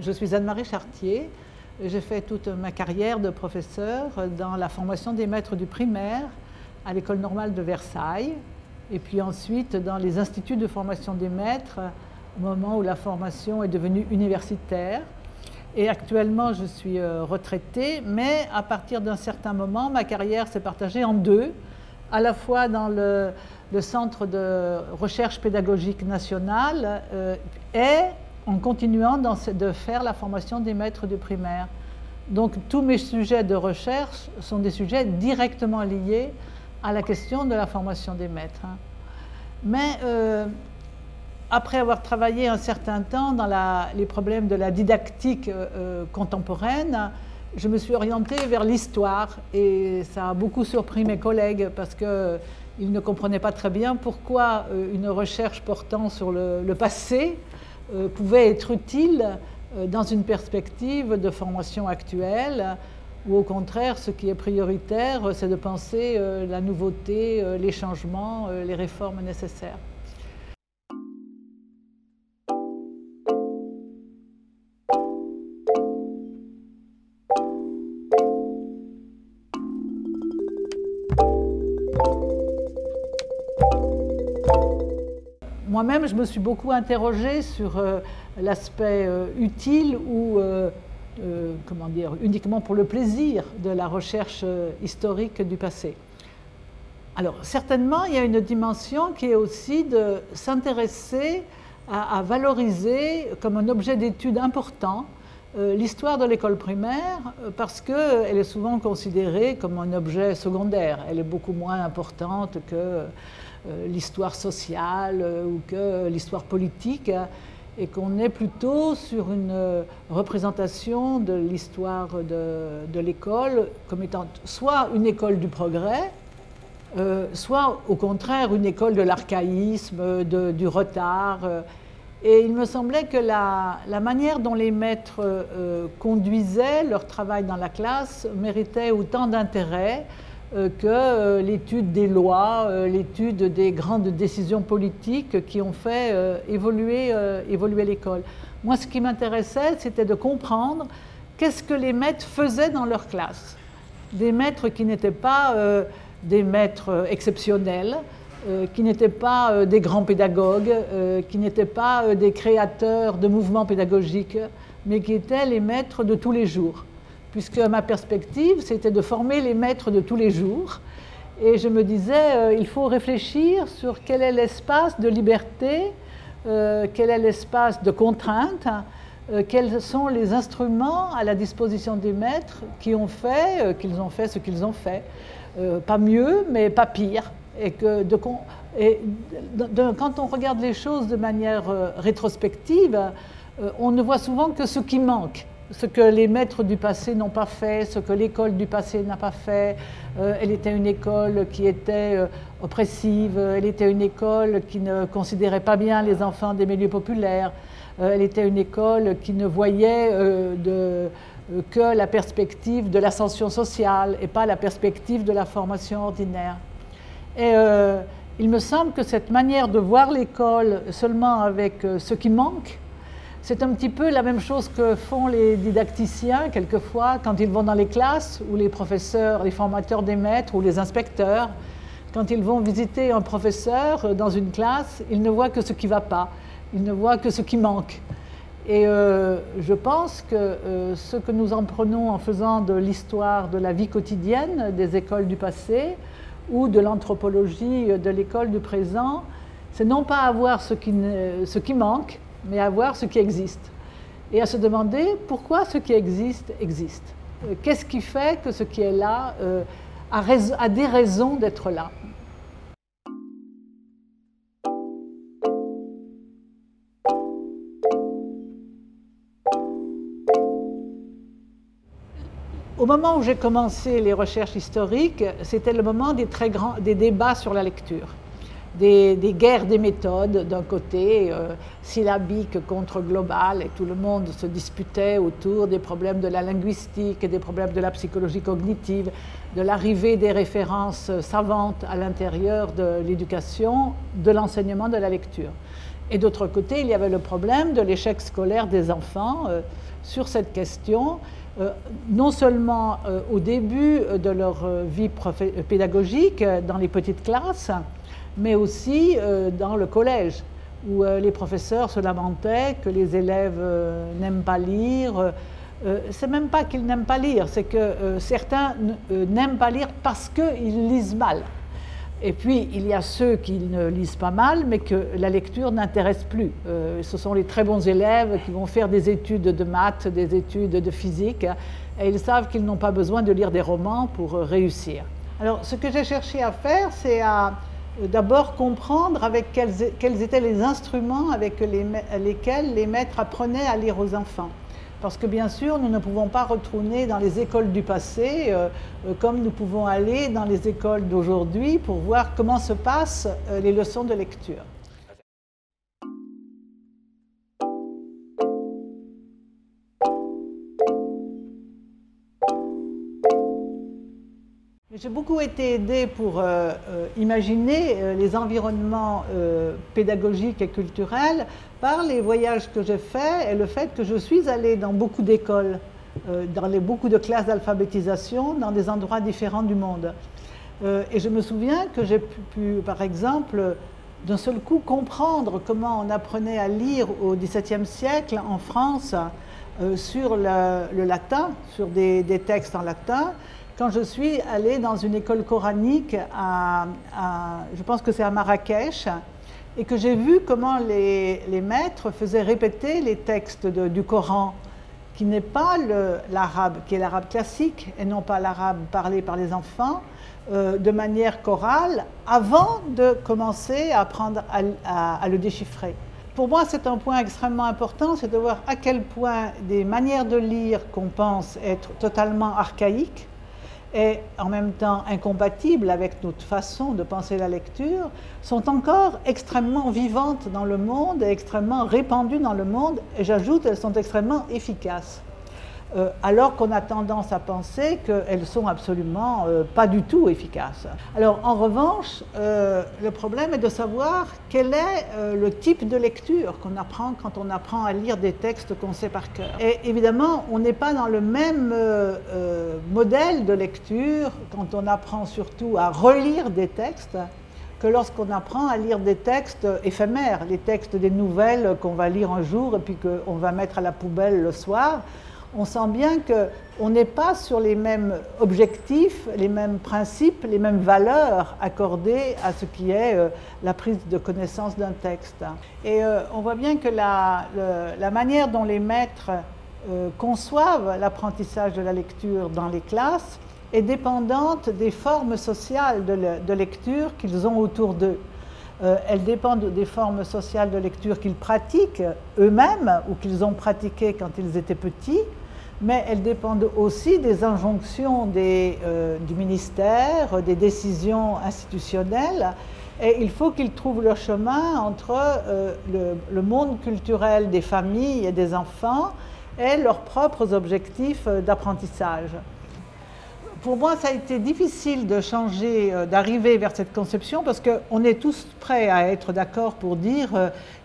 Je suis Anne-Marie Chartier. J'ai fait toute ma carrière de professeur dans la formation des maîtres du primaire à l'École normale de Versailles et puis ensuite dans les instituts de formation des maîtres au moment où la formation est devenue universitaire. Et actuellement, je suis retraitée, mais à partir d'un certain moment, ma carrière s'est partagée en deux, à la fois dans le Centre de recherche pédagogique nationale et en continuant de faire la formation des maîtres du primaire. Donc tous mes sujets de recherche sont des sujets directement liés à la question de la formation des maîtres. Mais après avoir travaillé un certain temps dans les problèmes de la didactique contemporaine, je me suis orientée vers l'histoire et ça a beaucoup surpris mes collègues parce qu'ils ne comprenaient pas très bien pourquoi une recherche portant sur le passé pouvait être utile dans une perspective de formation actuelle, ou au contraire, ce qui est prioritaire, c'est de penser la nouveauté, les changements, les réformes nécessaires. Moi-même, je me suis beaucoup interrogée sur l'aspect utile ou comment dire, uniquement pour le plaisir de la recherche historique du passé. Alors, certainement, il y a une dimension qui est aussi de s'intéresser à valoriser comme un objet d'étude important l'histoire de l'école primaire parce qu'elle est souvent considérée comme un objet secondaire. Elle est beaucoup moins importante que l'histoire sociale ou que l'histoire politique, et qu'on est plutôt sur une représentation de l'histoire de l'école comme étant soit une école du progrès, soit au contraire une école de l'archaïsme, du retard. Et il me semblait que la manière dont les maîtres conduisaient leur travail dans la classe méritait autant d'intérêt que l'étude des lois, l'étude des grandes décisions politiques qui ont fait évoluer l'école. Moi, ce qui m'intéressait, c'était de comprendre qu'est-ce que les maîtres faisaient dans leur classe. Des maîtres qui n'étaient pas des maîtres exceptionnels, qui n'étaient pas des grands pédagogues, qui n'étaient pas des créateurs de mouvements pédagogiques, mais qui étaient les maîtres de tous les jours. Puisque ma perspective, c'était de former les maîtres de tous les jours. Et je me disais, il faut réfléchir sur quel est l'espace de liberté, quel est l'espace de contrainte, quels sont les instruments à la disposition des maîtres qui ont fait, qu'ils ont fait ce qu'ils ont fait. Pas mieux, mais pas pire. Et quand on regarde les choses de manière rétrospective, on ne voit souvent que ce qui manque. Ce que les maîtres du passé n'ont pas fait, ce que l'école du passé n'a pas fait. Elle était une école qui était oppressive, elle était une école qui ne considérait pas bien les enfants des milieux populaires, elle était une école qui ne voyait que la perspective de l'ascension sociale et pas la perspective de la formation ordinaire. Et il me semble que cette manière de voir l'école seulement avec ce qui manque, c'est un petit peu la même chose que font les didacticiens quelquefois quand ils vont dans les classes, ou les professeurs, les formateurs des maîtres ou les inspecteurs. Quand ils vont visiter un professeur dans une classe, ils ne voient que ce qui ne va pas, ils ne voient que ce qui manque. Et je pense que ce que nous en prenons en faisant de l'histoire de la vie quotidienne des écoles du passé ou de l'anthropologie de l'école du présent, c'est non pas avoir ce qui manque, mais à voir ce qui existe. Et à se demander pourquoi ce qui existe existe. Qu'est-ce qui fait que ce qui est là a des raisons d'être là. Au moment où j'ai commencé les recherches historiques, c'était le moment des débats sur la lecture. Des guerres des méthodes d'un côté, syllabique contre global, et tout le monde se disputait autour des problèmes de la linguistique et des problèmes de la psychologie cognitive, de l'arrivée des références savantes à l'intérieur de l'éducation, de l'enseignement de la lecture. Et d'autre côté, il y avait le problème de l'échec scolaire des enfants sur cette question, non seulement au début de leur vie pédagogique dans les petites classes, mais aussi dans le collège, où les professeurs se lamentaient que les élèves n'aiment pas lire. C'est même pas qu'ils n'aiment pas lire, c'est que certains n'aiment pas lire parce qu'ils lisent mal. Et puis, il y a ceux qui ne lisent pas mal, mais que la lecture n'intéresse plus. Ce sont les très bons élèves qui vont faire des études de maths, des études de physique, et ils savent qu'ils n'ont pas besoin de lire des romans pour réussir. Alors, ce que j'ai cherché à faire, c'est à d'abord comprendre avec quels étaient les instruments avec lesquels les maîtres apprenaient à lire aux enfants. Parce que bien sûr, nous ne pouvons pas retourner dans les écoles du passé comme nous pouvons aller dans les écoles d'aujourd'hui pour voir comment se passent les leçons de lecture. J'ai beaucoup été aidée pour imaginer les environnements pédagogiques et culturels par les voyages que j'ai faits et le fait que je suis allée dans beaucoup d'écoles, dans beaucoup de classes d'alphabétisation, dans des endroits différents du monde. Et je me souviens que j'ai pu, par exemple, d'un seul coup comprendre comment on apprenait à lire au XVIIe siècle en France sur le latin, sur des textes en latin, quand je suis allée dans une école coranique je pense que c'est à Marrakech, et que j'ai vu comment les maîtres faisaient répéter les textes du Coran, qui n'est pas l'arabe, qui est l'arabe classique, et non pas l'arabe parlé par les enfants, de manière chorale, avant de commencer à apprendre à le déchiffrer. Pour moi, c'est un point extrêmement important, c'est de voir à quel point des manières de lire qu'on pense être totalement archaïques, et en même temps incompatibles avec notre façon de penser la lecture, sont encore extrêmement vivantes dans le monde et extrêmement répandues dans le monde, et j'ajoute, elles sont extrêmement efficaces. Alors qu'on a tendance à penser qu'elles sont absolument pas du tout efficaces. Alors en revanche, le problème est de savoir quel est le type de lecture qu'on apprend quand on apprend à lire des textes qu'on sait par cœur. Et évidemment, on n'est pas dans le même modèle de lecture quand on apprend surtout à relire des textes que lorsqu'on apprend à lire des textes éphémères, les textes des nouvelles qu'on va lire un jour et puis qu'on va mettre à la poubelle le soir. On sent bien qu'on n'est pas sur les mêmes objectifs, les mêmes principes, les mêmes valeurs accordées à ce qui est la prise de connaissance d'un texte. Et on voit bien que la manière dont les maîtres conçoivent l'apprentissage de la lecture dans les classes est dépendante des formes sociales de lecture qu'ils ont autour d'eux. Elles dépendent des formes sociales de lecture qu'ils pratiquent eux-mêmes ou qu'ils ont pratiquées quand ils étaient petits, mais elles dépendent aussi des injonctions du ministère, des décisions institutionnelles, et il faut qu'ils trouvent leur chemin entre le monde culturel des familles et des enfants et leurs propres objectifs d'apprentissage. Pour moi, ça a été difficile de changer, d'arriver vers cette conception parce qu'on est tous prêts à être d'accord pour dire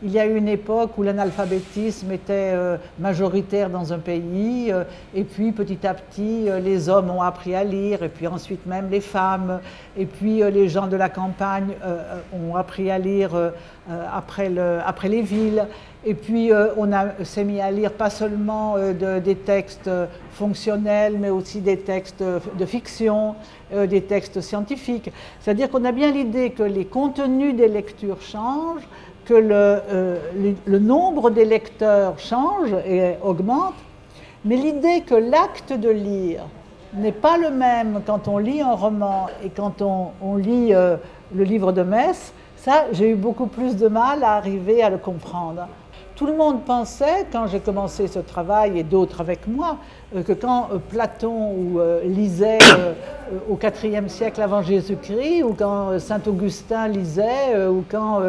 il y a eu une époque où l'analphabétisme était majoritaire dans un pays et puis petit à petit les hommes ont appris à lire et puis ensuite même les femmes et puis les gens de la campagne ont appris à lire après les villes. Et puis on s'est mis à lire pas seulement des textes fonctionnels, mais aussi des textes de fiction, des textes scientifiques. C'est-à-dire qu'on a bien l'idée que les contenus des lectures changent, que le nombre des lecteurs change et augmente, mais l'idée que l'acte de lire n'est pas le même quand on lit un roman et quand on lit le livre de messe, ça, j'ai eu beaucoup plus de mal à arriver à le comprendre. Tout le monde pensait, quand j'ai commencé ce travail, et d'autres avec moi, que quand Platon lisait au IVe siècle avant Jésus-Christ, ou quand Saint-Augustin lisait, ou quand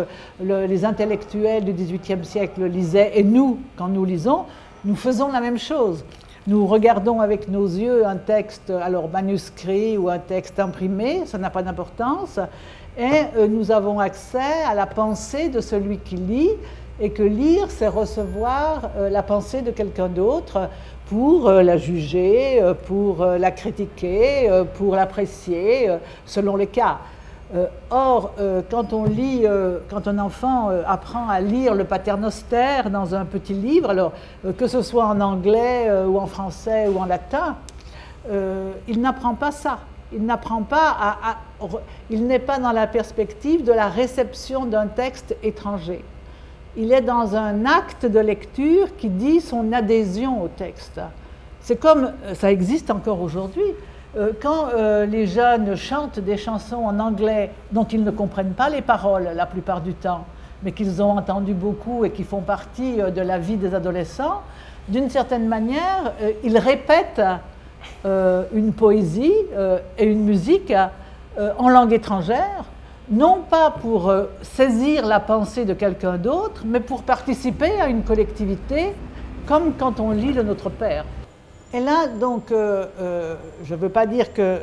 les intellectuels du XVIIIe siècle lisaient, et nous, quand nous lisons, nous faisons la même chose. Nous regardons avec nos yeux un texte, alors manuscrit ou un texte imprimé, ça n'a pas d'importance, et nous avons accès à la pensée de celui qui lit, et que lire, c'est recevoir la pensée de quelqu'un d'autre pour la juger, pour la critiquer, pour l'apprécier, selon les cas. Or, quand on lit, quand un enfant apprend à lire le Paternoster dans un petit livre, alors que ce soit en anglais ou en français ou en latin, il n'apprend pas ça. Il n'apprend pas il n'est pas dans la perspective de la réception d'un texte étranger. Il est dans un acte de lecture qui dit son adhésion au texte. C'est comme, ça existe encore aujourd'hui, quand les jeunes chantent des chansons en anglais dont ils ne comprennent pas les paroles la plupart du temps, mais qu'ils ont entendu beaucoup et qui font partie de la vie des adolescents, d'une certaine manière, ils répètent une poésie et une musique en langue étrangère, non pas pour saisir la pensée de quelqu'un d'autre, mais pour participer à une collectivité, comme quand on lit le Notre Père. Et là, donc, je ne veux pas dire que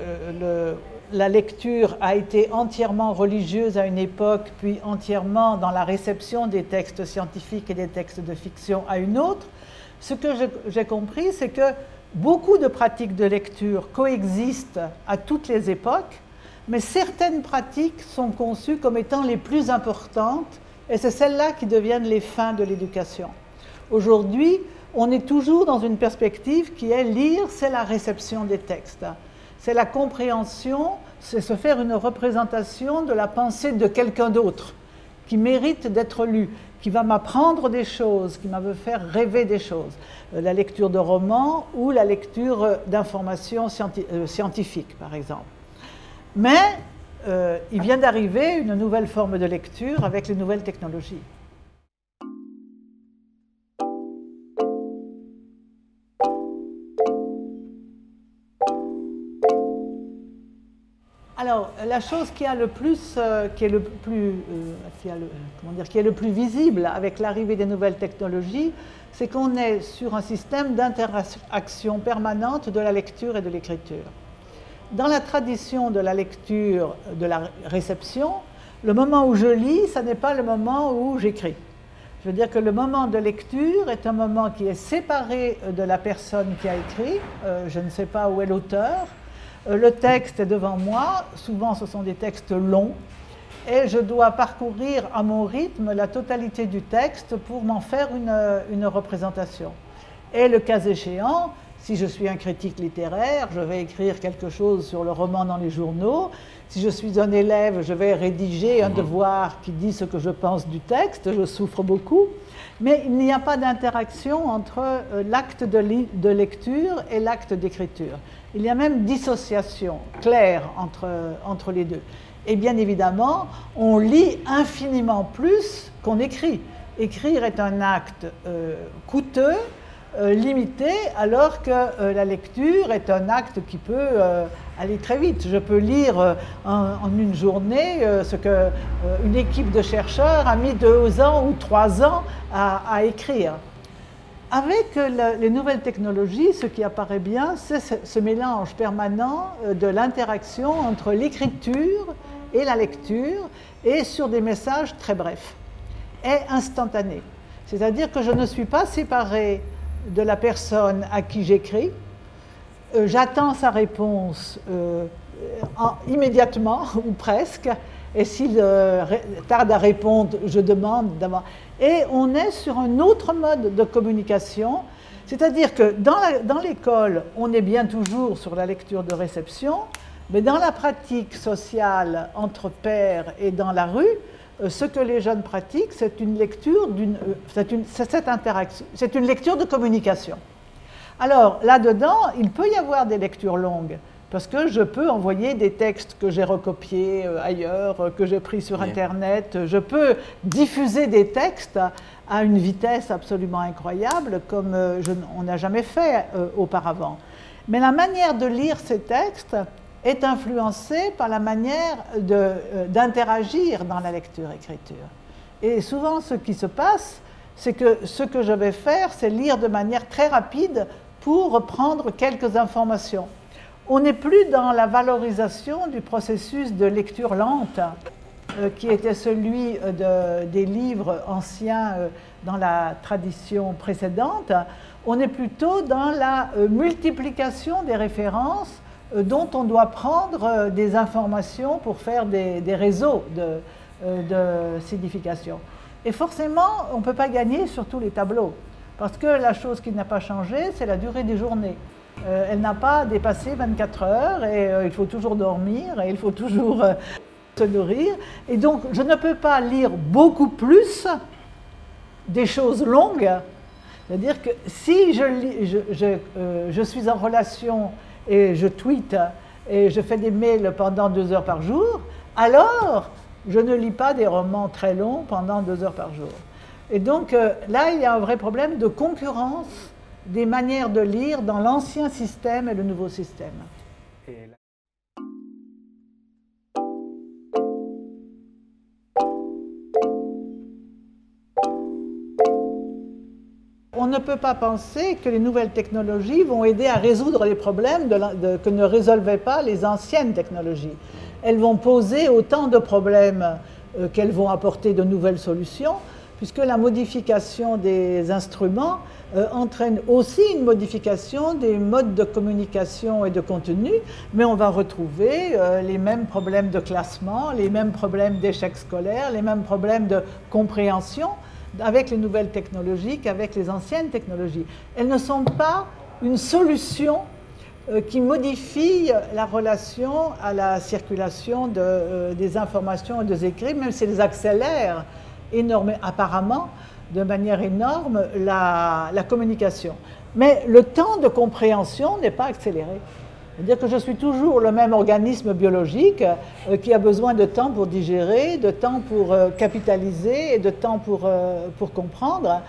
la lecture a été entièrement religieuse à une époque, puis entièrement dans la réception des textes scientifiques et des textes de fiction à une autre. Ce que j'ai compris, c'est que beaucoup de pratiques de lecture coexistent à toutes les époques, mais certaines pratiques sont conçues comme étant les plus importantes, et c'est celles-là qui deviennent les fins de l'éducation. Aujourd'hui, on est toujours dans une perspective qui est lire, c'est la réception des textes. C'est la compréhension, c'est se faire une représentation de la pensée de quelqu'un d'autre, qui mérite d'être lu, qui va m'apprendre des choses, qui va me faire rêver des choses. La lecture de romans ou la lecture d'informations scientifiques, par exemple. Mais il vient d'arriver une nouvelle forme de lecture avec les nouvelles technologies. Alors, la chose qui est le plus visible avec l'arrivée des nouvelles technologies, c'est qu'on est sur un système d'interaction permanente de la lecture et de l'écriture. Dans la tradition de la lecture, de la réception, le moment où je lis, ce n'est pas le moment où j'écris. Je veux dire que le moment de lecture est un moment qui est séparé de la personne qui a écrit. Je ne sais pas où est l'auteur. Le texte est devant moi. Souvent, ce sont des textes longs. Et je dois parcourir à mon rythme la totalité du texte pour m'en faire une représentation. Et le cas échéant, si je suis un critique littéraire, je vais écrire quelque chose sur le roman dans les journaux. Si je suis un élève, je vais rédiger un devoir qui dit ce que je pense du texte. Je souffre beaucoup. Mais il n'y a pas d'interaction entre l'acte de lecture et l'acte d'écriture. Il y a même dissociation claire entre les deux. Et bien évidemment, on lit infiniment plus qu'on écrit. Écrire est un acte coûteux, limité, alors que la lecture est un acte qui peut aller très vite. Je peux lire en une journée ce qu'une équipe de chercheurs a mis 2 ans ou 3 ans à écrire. Avec les nouvelles technologies, ce qui apparaît bien, c'est ce mélange permanent de l'interaction entre l'écriture et la lecture, et sur des messages très brefs et instantanés. C'est-à-dire que je ne suis pas séparée de la personne à qui j'écris, j'attends sa réponse immédiatement ou presque, et s'il tarde à répondre, je demande d'abord. Et on est sur un autre mode de communication, c'est-à-dire que dans l'école, on est bien toujours sur la lecture de réception, mais dans la pratique sociale entre pairs et dans la rue, ce que les jeunes pratiquent, c'est une lecture c'est une lecture de communication. Alors, là-dedans, il peut y avoir des lectures longues, parce que je peux envoyer des textes que j'ai recopiés ailleurs, que j'ai pris sur Internet. Je peux diffuser des textes à une vitesse absolument incroyable, comme on n'a jamais fait auparavant. Mais la manière de lire ces textes est influencée par la manière d'interagir dans la lecture-écriture. Et souvent, ce qui se passe, c'est que ce que je vais faire, c'est lire de manière très rapide pour prendre quelques informations. On n'est plus dans la valorisation du processus de lecture lente, qui était celui des livres anciens dans la tradition précédente. On est plutôt dans la multiplication des références dont on doit prendre des informations pour faire des réseaux de signification. Et forcément, on ne peut pas gagner sur tous les tableaux, parce que la chose qui n'a pas changé, c'est la durée des journées. Elle n'a pas dépassé 24 heures et il faut toujours dormir et il faut toujours se nourrir. Et donc, je ne peux pas lire beaucoup plus des choses longues. C'est-à-dire que si je suis en relation et je tweete et je fais des mails pendant 2 heures par jour, alors je ne lis pas des romans très longs pendant 2 heures par jour. Et donc là, il y a un vrai problème de concurrence des manières de lire dans l'ancien système et le nouveau système. On ne peut pas penser que les nouvelles technologies vont aider à résoudre les problèmes que ne résolvaient pas les anciennes technologies. Elles vont poser autant de problèmes qu'elles vont apporter de nouvelles solutions, puisque la modification des instruments entraîne aussi une modification des modes de communication et de contenu, mais on va retrouver les mêmes problèmes de classement, les mêmes problèmes d'échec scolaire, les mêmes problèmes de compréhension avec les nouvelles technologies qu'avec les anciennes technologies. Elles ne sont pas une solution qui modifie la relation à la circulation des informations et des écrits, même si elles accélèrent apparemment de manière énorme la communication. Mais le temps de compréhension n'est pas accéléré. C'est-à-dire que je suis toujours le même organisme biologique qui a besoin de temps pour digérer, de temps pour capitaliser et de temps pour comprendre.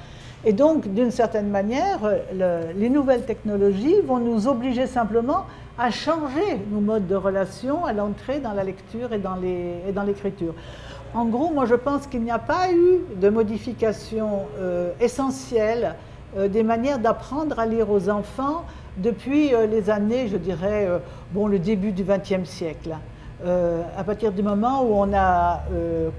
Et donc, d'une certaine manière, les nouvelles technologies vont nous obliger simplement à changer nos modes de relation à l'entrée dans la lecture et dans l'écriture. En gros, moi je pense qu'il n'y a pas eu de modification essentielle des manières d'apprendre à lire aux enfants depuis les années, je dirais, le début du XXe siècle. À partir du moment où on a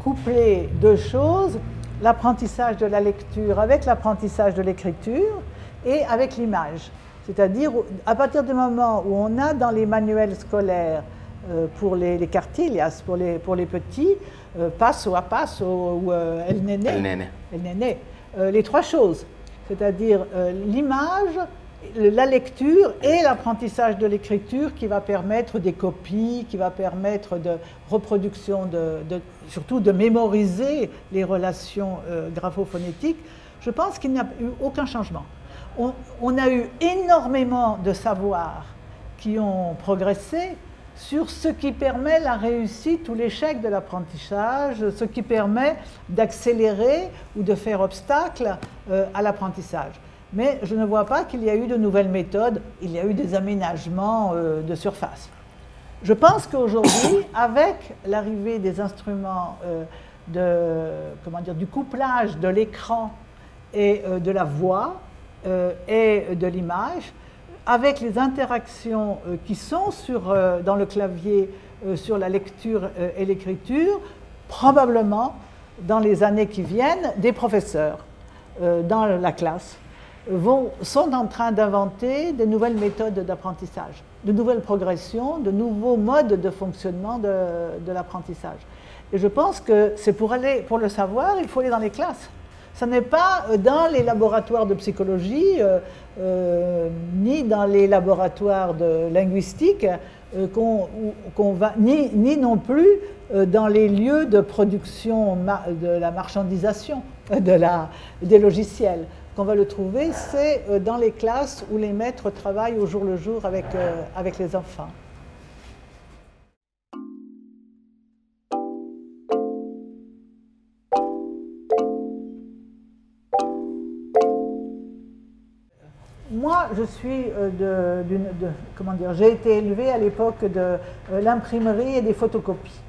couplé 2 choses, l'apprentissage de la lecture avec l'apprentissage de l'écriture et avec l'image. C'est-à-dire, à partir du moment où on a dans les manuels scolaires pour les cartillas, pour les petits, passo a passo ou el nene, les 3 choses, c'est-à-dire l'image, la lecture et l'apprentissage de l'écriture qui va permettre des copies, qui va permettre de reproduction, surtout de mémoriser les relations graphophonétiques, je pense qu'il n'y a eu aucun changement. On a eu énormément de savoirs qui ont progressé sur ce qui permet la réussite ou l'échec de l'apprentissage, ce qui permet d'accélérer ou de faire obstacle à l'apprentissage. Mais je ne vois pas qu'il y a eu de nouvelles méthodes, il y a eu des aménagements de surface. Je pense qu'aujourd'hui, avec l'arrivée des instruments du couplage de l'écran et de la voix et de l'image, avec les interactions qui sont dans le clavier sur la lecture et l'écriture, probablement, dans les années qui viennent, des professeurs dans la classe sont en train d'inventer de nouvelles méthodes d'apprentissage, de nouvelles progressions, de nouveaux modes de fonctionnement de l'apprentissage. Et je pense que c'est pour le savoir, il faut aller dans les classes. Ce n'est pas dans les laboratoires de psychologie, ni dans les laboratoires de linguistique, ni non plus dans les lieux de production de la marchandisation des logiciels. Qu'on va le trouver, c'est dans les classes où les maîtres travaillent au jour le jour avec les enfants. Moi, je suis j'ai été élevée à l'époque de l'imprimerie et des photocopies.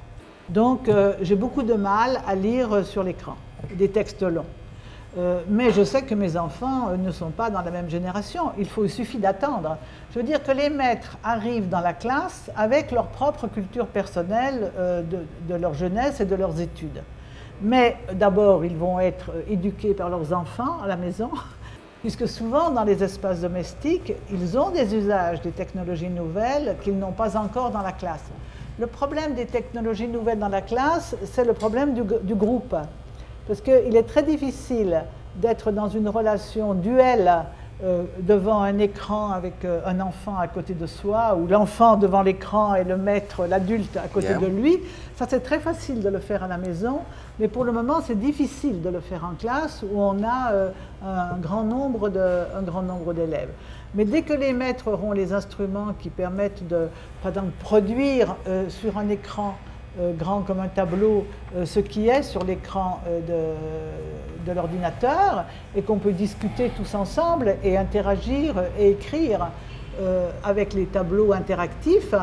Donc, j'ai beaucoup de mal à lire sur l'écran des textes longs. Mais je sais que mes enfants ne sont pas dans la même génération. Il suffit d'attendre. Je veux dire que les maîtres arrivent dans la classe avec leur propre culture personnelle de leur jeunesse et de leurs études. Mais d'abord, ils vont être éduqués par leurs enfants à la maison, puisque souvent dans les espaces domestiques, ils ont des usages des technologies nouvelles qu'ils n'ont pas encore dans la classe. Le problème des technologies nouvelles dans la classe, c'est le problème du groupe. Parce qu'il est très difficile d'être dans une relation duelle devant un écran avec un enfant à côté de soi, ou l'enfant devant l'écran et le maître, l'adulte, à côté de lui. Ça, c'est très facile de le faire à la maison, mais pour le moment, c'est difficile de le faire en classe où on a un grand nombre d'élèves. Mais dès que les maîtres auront les instruments qui permettent de, par exemple, produire sur un écran grand comme un tableau, ce qui est sur l'écran de l'ordinateur, et qu'on peut discuter tous ensemble et interagir et écrire avec les tableaux interactifs.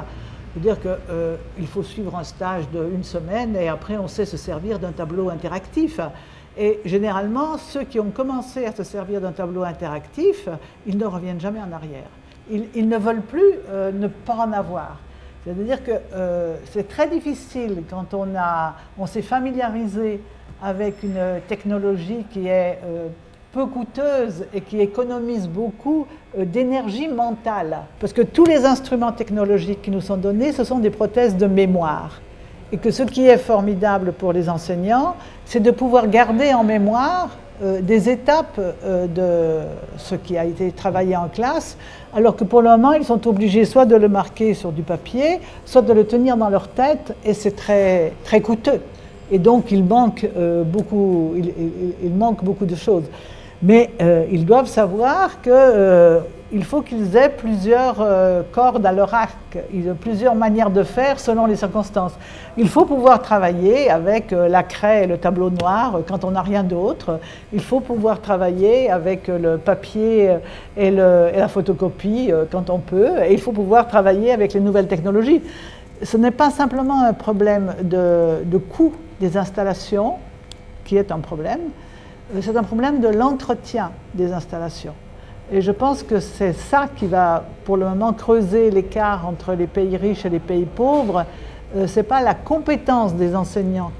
C'est-à-dire qu'il faut suivre un stage d'1 semaine et après on sait se servir d'un tableau interactif. Et généralement, ceux qui ont commencé à se servir d'un tableau interactif, ils ne reviennent jamais en arrière. Ils ne veulent plus ne pas en avoir. C'est-à-dire que c'est très difficile quand on s'est familiarisé avec une technologie qui est peu coûteuse et qui économise beaucoup d'énergie mentale. Parce que tous les instruments technologiques qui nous sont donnés, ce sont des prothèses de mémoire. Et que ce qui est formidable pour les enseignants, c'est de pouvoir garder en mémoire des étapes de ce qui a été travaillé en classe, alors que pour le moment, ils sont obligés soit de le marquer sur du papier, soit de le tenir dans leur tête, et c'est très, très coûteux. Et donc, il manque beaucoup de choses. Mais ils doivent savoir qu'il faut qu'ils aient plusieurs cordes à leur arc, plusieurs manières de faire selon les circonstances. Il faut pouvoir travailler avec la craie et le tableau noir quand on n'a rien d'autre. Il faut pouvoir travailler avec le papier et la photocopie quand on peut. Et il faut pouvoir travailler avec les nouvelles technologies. Ce n'est pas simplement un problème de coût des installations qui est un problème, c'est un problème de l'entretien des installations. Et je pense que c'est ça qui va, pour le moment, creuser l'écart entre les pays riches et les pays pauvres. Ce n'est pas la compétence des enseignants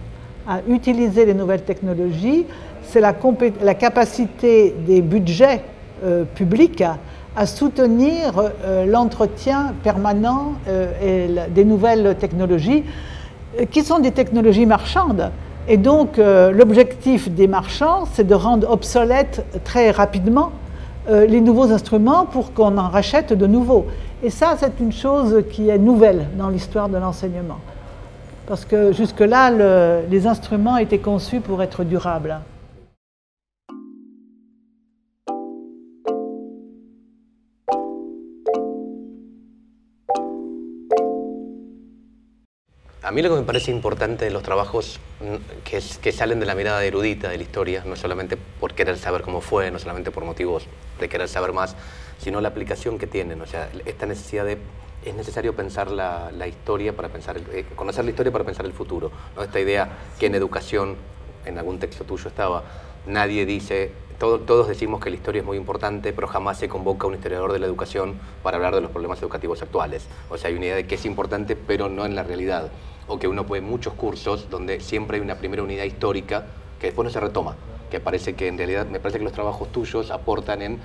à utiliser les nouvelles technologies, c'est la capacité des budgets publics à soutenir l'entretien permanent des nouvelles technologies, qui sont des technologies marchandes. Et donc, l'objectif des marchands, c'est de rendre obsolètes très rapidement les nouveaux instruments pour qu'on en rachète de nouveaux. Et ça, c'est une chose qui est nouvelle dans l'histoire de l'enseignement. Parce que jusque-là, les instruments étaient conçus pour être durables. A mí lo que me parece importante de los trabajos que salen de la mirada erudita de la historia, no solamente por querer saber cómo fue, no solamente por motivos de querer saber más, sino la aplicación que tienen. O sea, esta necesidad de... Es necesario pensar la historia para pensar, conocer la historia para pensar el futuro, ¿no? Esta idea que en educación, en algún texto tuyo estaba, nadie dice... Todos decimos que la historia es muy importante, pero jamás se convoca a un historiador de la educación para hablar de los problemas educativos actuales. O sea, hay una idea de que es importante, pero no en la realidad. O que uno puede muchos cursos donde siempre hay una primera unidad histórica que después no se retoma. Que parece que en realidad, me parece que los trabajos tuyos aportan en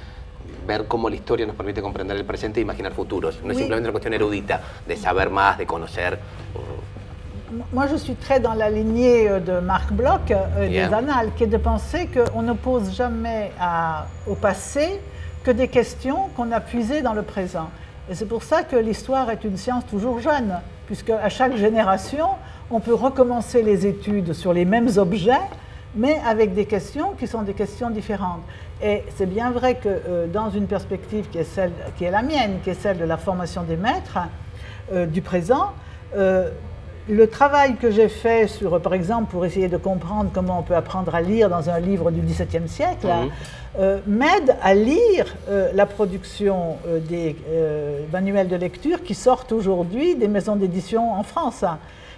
ver cómo la historia nos permite comprender el presente e imaginar futuros. No es simplemente una cuestión erudita, de saber más, de conocer. Moi, je suis très dans la lignée de Marc Bloch, des Annales, qui est de penser qu'on ne pose jamais au passé que des questions qu'on a puisées dans le présent. Et c'est pour ça que l'histoire est une science toujours jeune, puisque à chaque génération, on peut recommencer les études sur les mêmes objets, mais avec des questions qui sont des questions différentes. Et c'est bien vrai que dans une perspective qui est la mienne, qui est celle de la formation des maîtres du présent, le travail que j'ai fait sur, par exemple, pour essayer de comprendre comment on peut apprendre à lire dans un livre du XVIIe siècle, m'aide à lire la production des manuels de lecture qui sortent aujourd'hui des maisons d'édition en France.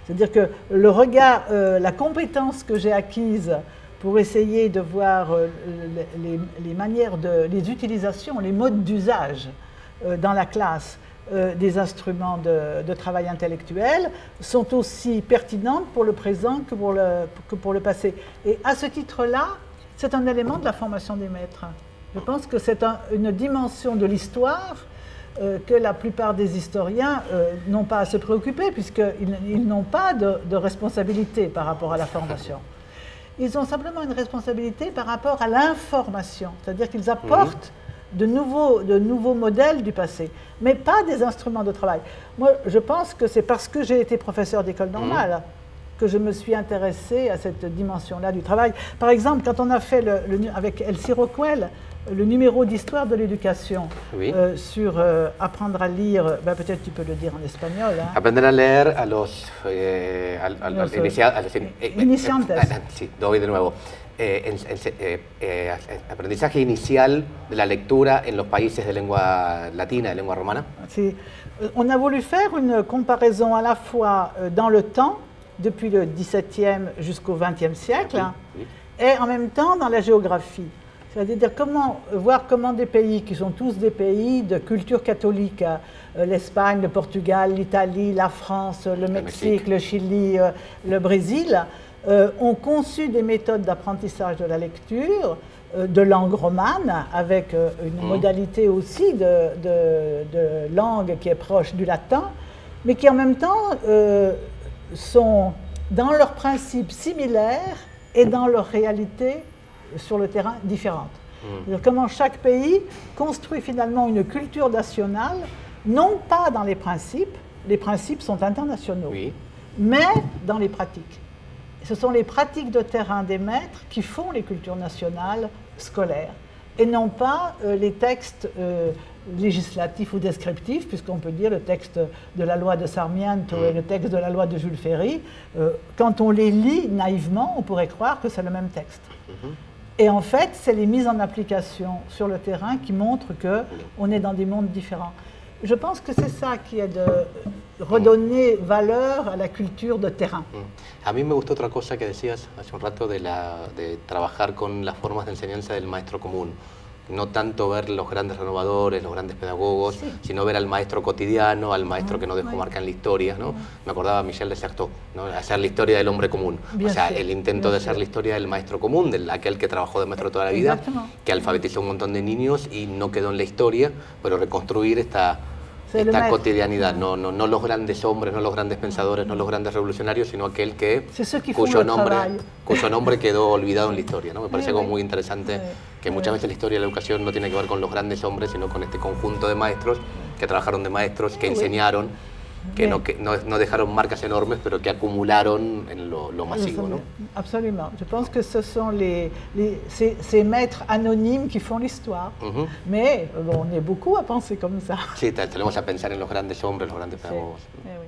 C'est-à-dire que le regard, la compétence que j'ai acquise pour essayer de voir les manières les utilisations, les modes d'usage dans la classe des instruments de travail intellectuel sont aussi pertinentes pour le présent que pour le passé. Et à ce titre-là, c'est un élément de la formation des maîtres. Je pense que c'est une dimension de l'histoire que la plupart des historiens n'ont pas à se préoccuper, puisqu'ils n'ont pas de responsabilité par rapport à la formation. Ils ont simplement une responsabilité par rapport à l'information, c'est-à-dire qu'ils apportent de nouveaux modèles du passé, mais pas des instruments de travail. Moi, je pense que c'est parce que j'ai été professeur d'école normale que je me suis intéressée à cette dimension-là du travail. Par exemple, quand on a fait avec Elsie Rockwell le numéro d'histoire de l'éducation sur apprendre à lire, peut-être tu peux le dire en espagnol. Hein. Aprender a leer a los iniciantes. Sí, doy de nuevo. Aprendizaje inicial de la lectura en los países de lengua latina, de lengua romana. Sí. On a voulu faire une comparaison à la fois dans le temps, depuis le XVIIe jusqu'au XXe siècle, et en même temps dans la géographie. C'est-à-dire voir comment des pays qui sont tous des pays de culture catholique, l'Espagne, le Portugal, l'Italie, la France, le Mexique, le Chili, le Brésil, ont conçu des méthodes d'apprentissage de la lecture de langue romane, avec une modalité aussi de langue qui est proche du latin, mais qui en même temps sont dans leurs principes similaires et dans leur réalité sur le terrain différentes. Comment chaque pays construit finalement une culture nationale, non pas dans les principes sont internationaux, mais dans les pratiques. Ce sont les pratiques de terrain des maîtres qui font les cultures nationales scolaires, et non pas les textes législatifs ou descriptifs, puisqu'on peut dire le texte de la loi de Sarmiento et le texte de la loi de Jules Ferry, quand on les lit naïvement, on pourrait croire que c'est le même texte. Et en fait, c'est les mises en application sur le terrain qui montrent qu'on est dans des mondes différents. Je pense que c'est ça qui est de redonner valeur à la culture de terrain. A mí me gustó otra cosa que decías hace un rato de trabajar con las formas de enseñanza del maestro común. No tanto ver los grandes renovadores, los grandes pedagogos, sino ver al maestro cotidiano, al maestro que no dejó marca en la historia, ¿no? Me acordaba Michel de Certeau, ¿no? Hacer la historia del hombre común. O sea, el intento de hacer la historia del maestro común, de aquel que trabajó de maestro toda la vida, que alfabetizó un montón de niños y no quedó en la historia, pero reconstruir esta cotidianidad, no los grandes hombres, no los grandes pensadores, no los grandes revolucionarios, sino aquel cuyo nombre quedó olvidado en la historia, ¿no? Me parece como muy interesante que muchas veces la historia de la educación no tiene que ver con los grandes hombres, sino con este conjunto de maestros que trabajaron de maestros, que enseñaron, que no dejaron marcas enormes, pero que acumularon en lo masivo, ¿no? Absolument. Je pense que ce sont ces maîtres anonymes qui font l'histoire. Mais bon, on est beaucoup à penser comme ça. Sí, tenemos a pensar en los grandes hombres, los grandes pedagogos. Oui.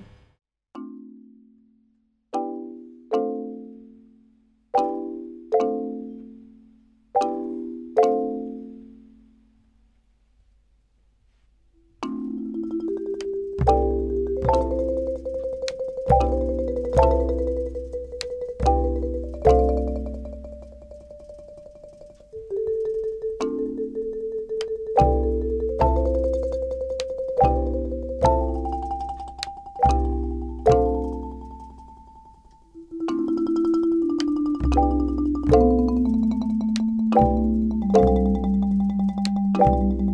Thank you.